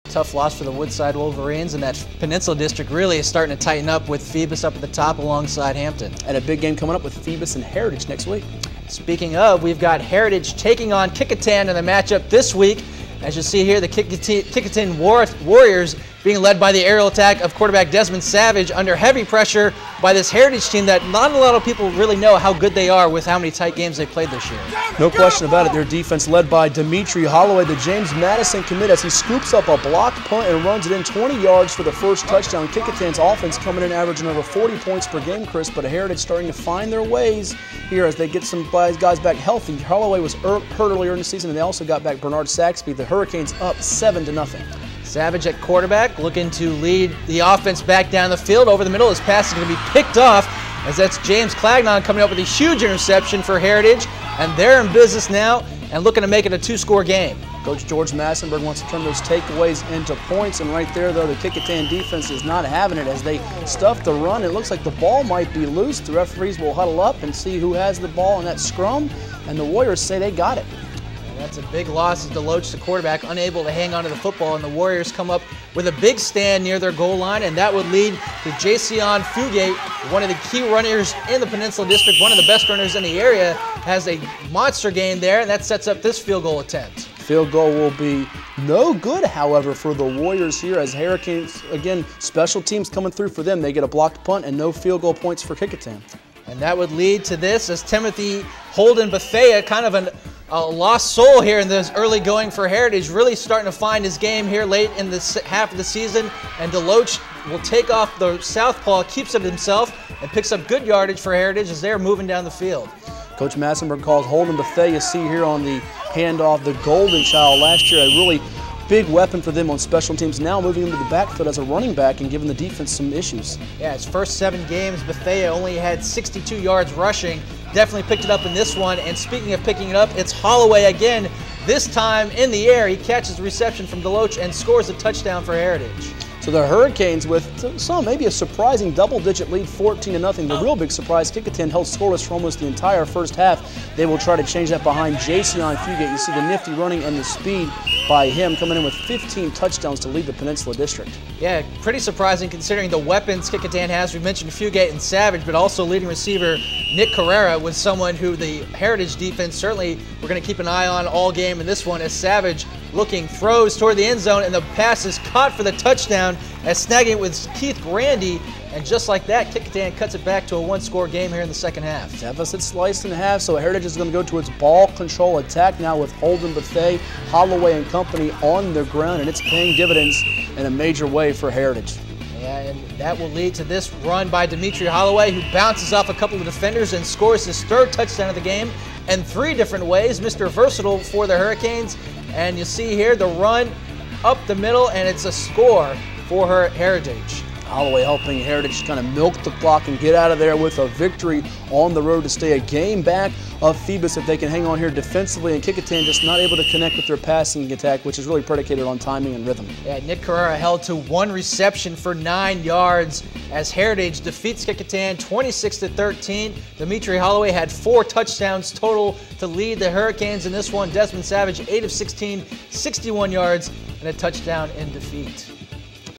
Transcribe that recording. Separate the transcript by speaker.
Speaker 1: Tough loss for the Woodside Wolverines, and that Peninsula District really is starting to tighten up with Phoebus up at the top alongside Hampton.
Speaker 2: And a big game coming up with Phoebus and Heritage next week.
Speaker 1: Speaking of, we've got Heritage taking on Kecoughtan in the matchup this week. As you see here, the Kecoughtan Warriors being led by the aerial attack of quarterback Desmond Savage under heavy pressure by this Heritage team that not a lot of people really know how good they are with how many tight games they've played this year.
Speaker 2: No question about it. Their defense led by Dimitri Holloway, the James Madison commit, as he scoops up a blocked punt and runs it in 20 yards for the first touchdown. Kecoughtan's offense coming in averaging over 40 points per game, Chris, but a Heritage starting to find their ways here as they get some guys back healthy. Holloway was hurt earlier in the season, and they also got back Bernard Saxby. The Hurricanes up 7-0.
Speaker 1: Savage at quarterback, looking to lead the offense back down the field. Over the middle, his pass is going to be picked off, as that's James Clagnon coming up with a huge interception for Heritage, and they're in business now and looking to make it a two-score game.
Speaker 2: Coach George Massenberg wants to turn those takeaways into points, and right there, though, the Kecoughtan defense is not having it as they stuff the run. It looks like the ball might be loose. The referees will huddle up and see who has the ball in that scrum, and the Warriors say they got it.
Speaker 1: That's a big loss as Deloach, the quarterback, unable to hang on to the football, and the Warriors come up with a big stand near their goal line, and that would lead to Jason Fugate, one of the key runners in the Peninsula District, one of the best runners in the area, has a monster game there, and that sets up this field goal attempt.
Speaker 2: Field goal will be no good, however, for the Warriors here as Hurricanes, again, special teams coming through for them. They get a blocked punt and no field goal points for Kecoughtan.
Speaker 1: And that would lead to this as Timothy Holden Bethea, kind of a lost soul here in this early going for Heritage, really starting to find his game here late in the half of the season. And Deloach will take off the southpaw, keeps it himself, and picks up good yardage for Heritage as they're moving down the field.
Speaker 2: Coach Massenberg calls Holden Bethea, see here on the handoff, the golden child last year, a really big weapon for them on special teams, now moving into the backfield as a running back and giving the defense some issues.
Speaker 1: Yeah, his first 7 games, Bethea only had 62 yards rushing. Definitely picked it up in this one. And speaking of picking it up, it's Holloway again, this time in the air. He catches the reception from Deloach and scores a touchdown for Heritage.
Speaker 2: So the Hurricanes with maybe a surprising double-digit lead, 14-0. The real big surprise, Kecoughtan held scoreless for almost the entire first half. They will try to change that behind Jason Fugate. You see the nifty running and the speed by him coming in with 15 touchdowns to lead the Peninsula District.
Speaker 1: Yeah, pretty surprising considering the weapons Kecoughtan has. We mentioned Fugate and Savage, but also leading receiver Nick Carrera was someone who the Heritage defense certainly we're going to keep an eye on all game in this one as Savage looking, throws toward the end zone, and the pass is caught for the touchdown as snagging it with Keith Grandy. And just like that, Kecoughtan cuts it back to a 1-score game here in the second half.
Speaker 2: Deficit sliced in half, so Heritage is going to go to its ball control attack now with Holden Bethea, Holloway and company on the ground, and it's paying dividends in a major way for Heritage.
Speaker 1: Yeah, and that will lead to this run by Dimitri Holloway, who bounces off a couple of defenders and scores his 3rd touchdown of the game in 3 different ways. Mr. Versatile for the Hurricanes. And you see here the run up the middle, and it's a score for Heritage.
Speaker 2: Holloway helping Heritage kind of milk the clock and get out of there with a victory on the road to stay a game back of Phoebus if they can hang on here defensively, and Kecoughtan just not able to connect with their passing attack, which is really predicated on timing and rhythm.
Speaker 1: Yeah, Nick Carrera held to 1 reception for 9 yards as Heritage defeats Kecoughtan 26-13. Dimitri Holloway had 4 touchdowns total to lead the Hurricanes in this one. Desmond Savage, 8 of 16, 61 yards, and a touchdown in defeat.